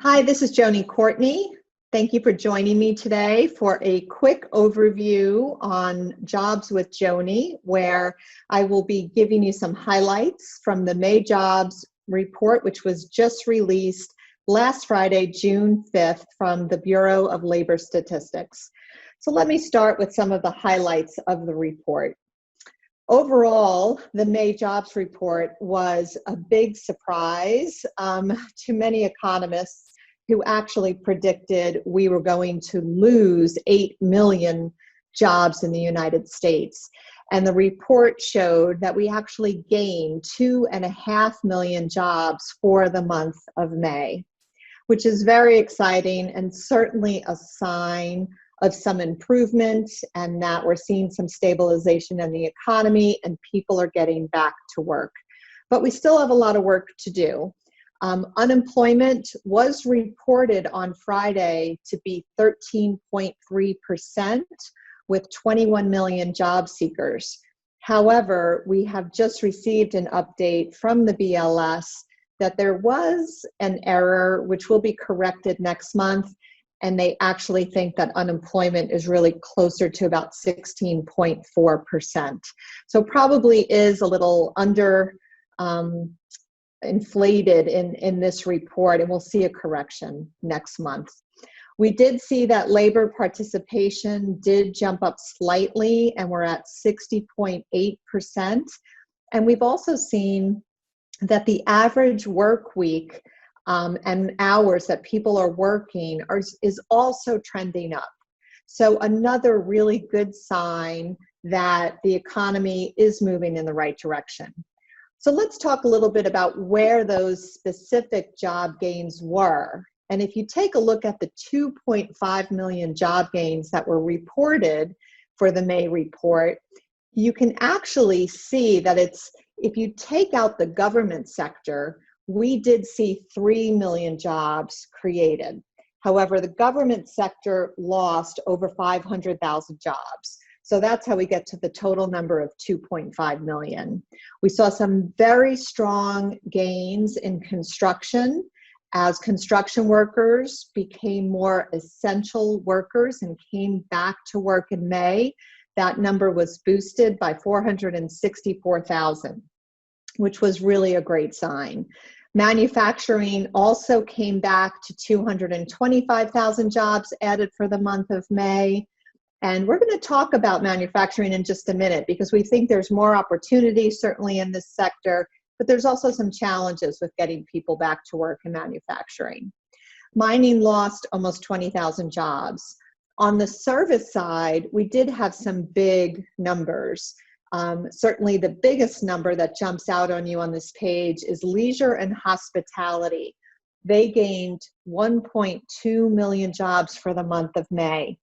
Hi, this is Joanie Courtney. Thank you for joining me today for a quick overview on Jobs with Joanie, where I will be giving you some highlights from the May jobs report, which was just released last Friday, June 5th, from the Bureau of Labor Statistics. So let me start with some of the highlights of the report. Overall, the May jobs report was a big surprise to many economists who actually predicted we were going to lose 8 million jobs in the United States. And the report showed that we actually gained 2.5 million jobs for the month of May, which is very exciting and certainly a sign of some improvement, and that we're seeing some stabilization in the economy and people are getting back to work. But we still have a lot of work to do. Unemployment was reported on Friday to be 13.3% with 21 million job seekers. However, we have just received an update from the BLS that there was an error which will be corrected next month, and they actually think that unemployment is really closer to about 16.4%. So probably is a little under inflated in this report, and we'll see a correction next month. We did see that labor participation did jump up slightly, and we're at 60.8%. And we've also seen that the average work week and hours that people are working is also trending up. So another really good sign that the economy is moving in the right direction. So let's talk a little bit about where those specific job gains were. And if you take a look at the 2.5 million job gains that were reported for the May report, you can actually see that if you take out the government sector, we did see 3 million jobs created. However, the government sector lost over 500,000 jobs. So that's how we get to the total number of 2.5 million. We saw some very strong gains in construction as construction workers became more essential workers and came back to work in May. That number was boosted by 464,000, which was really a great sign. Manufacturing also came back to 225,000 jobs added for the month of May. And we're going to talk about manufacturing in just a minute because we think there's more opportunity certainly in this sector, but there's also some challenges with getting people back to work in manufacturing. Mining lost almost 20,000 jobs. On the service side, we did have some big numbers. Certainly the biggest number that jumps out on you on this page is leisure and hospitality. They gained 1.2 million jobs for the month of May.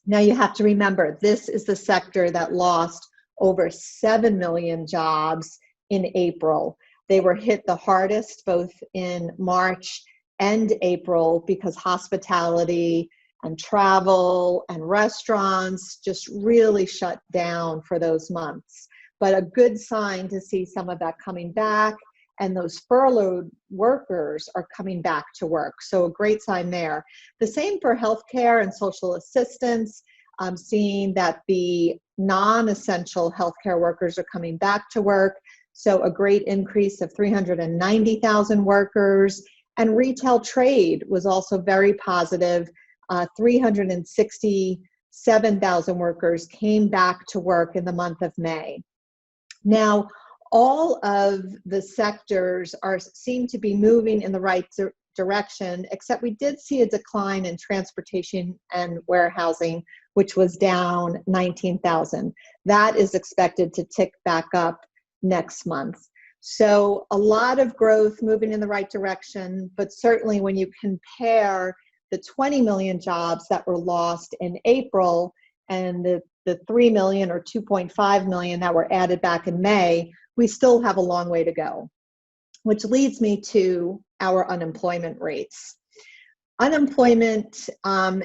Now you have to remember, this is the sector that lost over 7 million jobs in April. They were hit the hardest both in March and April because hospitality and travel and restaurants just really shut down for those months. But a good sign to see some of that coming back, and those furloughed workers are coming back to work. So a great sign there. The same for healthcare and social assistance. I'm seeing that the non-essential healthcare workers are coming back to work. So a great increase of 390,000 workers. And retail trade was also very positive. 367,000 workers came back to work in the month of May. Now, all of the sectors seem to be moving in the right direction, except we did see a decline in transportation and warehousing, which was down 19,000. That is expected to tick back up next month. So a lot of growth moving in the right direction, but certainly when you compare the 20 million jobs that were lost in April and the 3 million or 2.5 million that were added back in May, we still have a long way to go, which leads me to our unemployment rates. Unemployment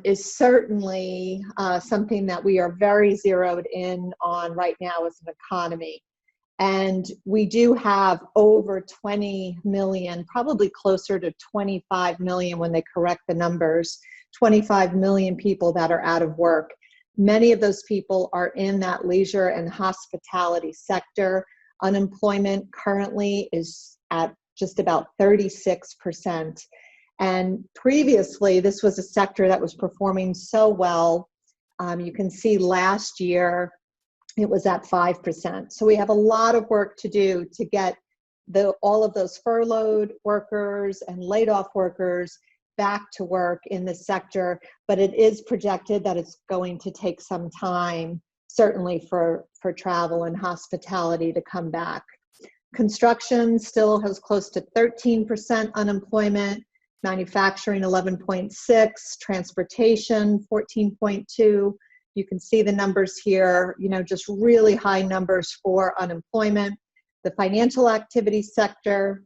is certainly something that we are very zeroed in on right now as an economy. And we do have over 20 million, probably closer to 25 million when they correct the numbers, 25 million people that are out of work. Many of those people are in that leisure and hospitality sector. Unemployment currently is at just about 36%. And previously, this was a sector that was performing so well. You can see last year, it was at 5%. So we have a lot of work to do to get all of those furloughed workers and laid off workers back to work in this sector, but it is projected that it's going to take some time, certainly for travel and hospitality to come back. Construction still has close to 13% unemployment, manufacturing 11.6, transportation 14.2. You can see the numbers here, just really high numbers for unemployment. The financial activity sector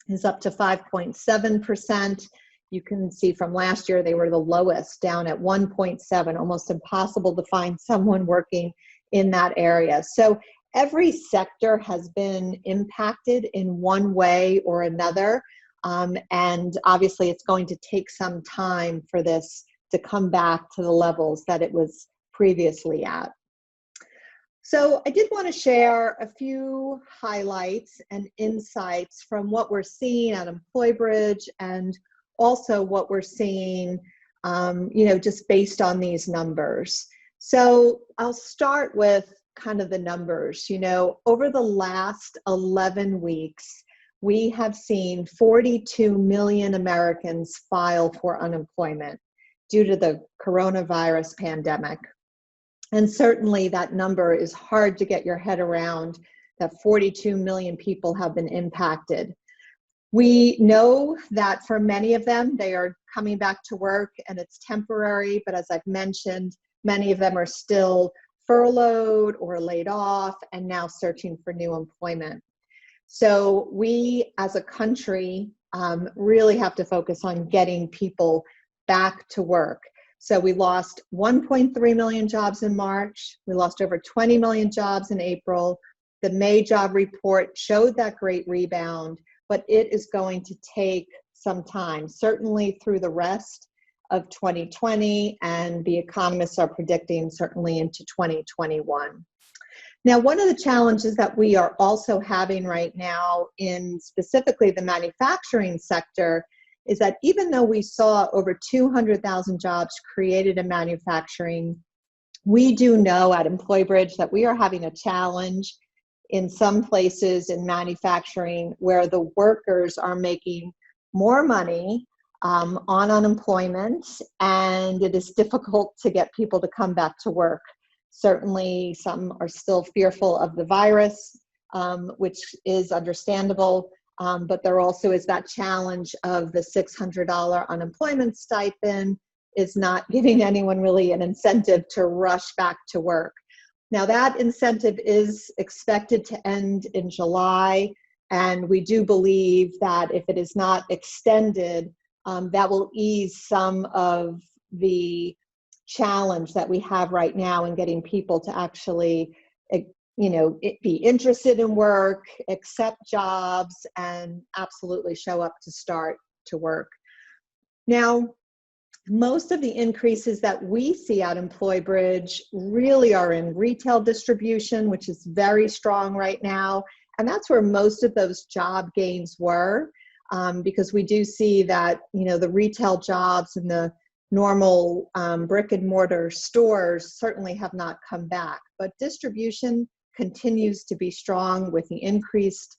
is up to 5.7%. You can see from last year, they were the lowest, down at 1.7, almost impossible to find someone working in that area. So every sector has been impacted in one way or another. And obviously it's going to take some time for this to come back to the levels that it was previously at. So I did want to share a few highlights and insights from what we're seeing at EmployBridge and also what we're seeing, just based on these numbers. So I'll start with kind of the numbers. Over the last 11 weeks, we have seen 42 million Americans file for unemployment due to the coronavirus pandemic. And certainly that number is hard to get your head around, that 42 million people have been impacted. We know that for many of them, they are coming back to work and it's temporary, but as I've mentioned, many of them are still furloughed or laid off and now searching for new employment. So we as a country really have to focus on getting people back to work. So we lost 1.3 million jobs in March. We lost over 20 million jobs in April. The May job report showed that great rebound, but it is going to take some time, certainly through the rest of 2020, and the economists are predicting certainly into 2021. Now, one of the challenges that we are also having right now in specifically the manufacturing sector is that even though we saw over 200,000 jobs created in manufacturing, we do know at EmployBridge that we are having a challenge in some places in manufacturing where the workers are making more money on unemployment, and it is difficult to get people to come back to work. Certainly, some are still fearful of the virus, which is understandable, but there also is that challenge of the $600 unemployment stipend is not giving anyone really an incentive to rush back to work. Now, that incentive is expected to end in July, and we do believe that if it is not extended, that will ease some of the challenge that we have right now in getting people to actually, be interested in work, accept jobs, and absolutely show up to start to work. Now, most of the increases that we see at EmployBridge really are in retail distribution, which is very strong right now. And that's where most of those job gains were, because we do see that, the retail jobs and the normal brick and mortar stores certainly have not come back. But distribution continues to be strong with the increased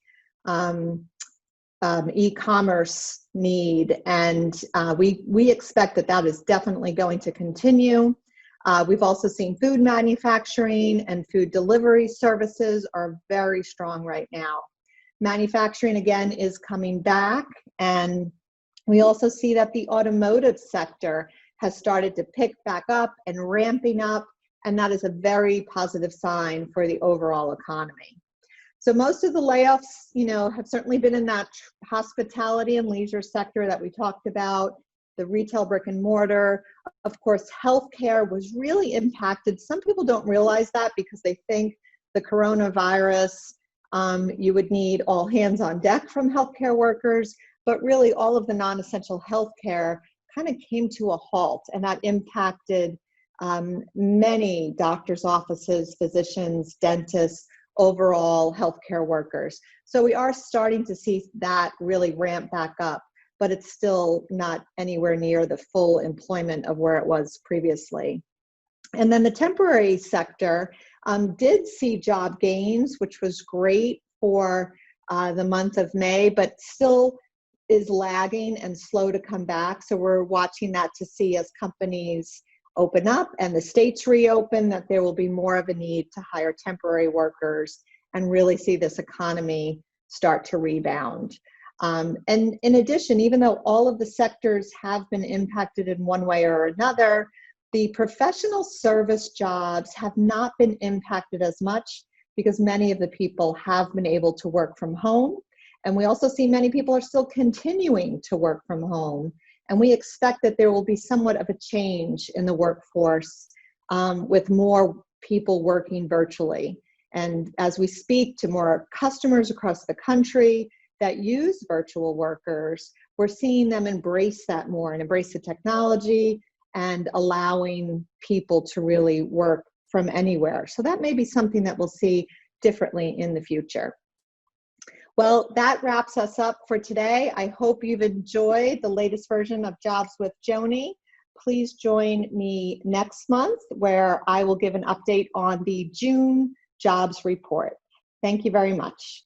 e-commerce need, and we expect that is definitely going to continue. We've also seen food manufacturing and food delivery services are very strong right now. Manufacturing again is coming back, and we also see that the automotive sector has started to pick back up and ramping up, and that is a very positive sign for the overall economy. So most of the layoffs, have certainly been in that hospitality and leisure sector that we talked about, the retail brick and mortar. Of course, healthcare was really impacted. Some people don't realize that because they think the coronavirus You would need all hands on deck from healthcare workers, but really all of the non-essential healthcare kind of came to a halt, and that impacted many doctors' offices, physicians, dentists, overall healthcare workers. So we are starting to see that really ramp back up, but it's still not anywhere near the full employment of where it was previously. And then the temporary sector did see job gains, which was great for the month of May, but still is lagging and slow to come back. So we're watching that to see as companies open up and the states reopen, that there will be more of a need to hire temporary workers and really see this economy start to rebound. And in addition, even though all of the sectors have been impacted in one way or another, the professional service jobs have not been impacted as much because many of the people have been able to work from home. And we also see many people are still continuing to work from home. And we expect that there will be somewhat of a change in the workforce with more people working virtually. And as we speak to more customers across the country that use virtual workers, we're seeing them embrace that more and embrace the technology and allowing people to really work from anywhere. So that may be something that we'll see differently in the future. Well, that wraps us up for today. I hope you've enjoyed the latest version of Jobs with Joanie. Please join me next month where I will give an update on the June jobs report. Thank you very much.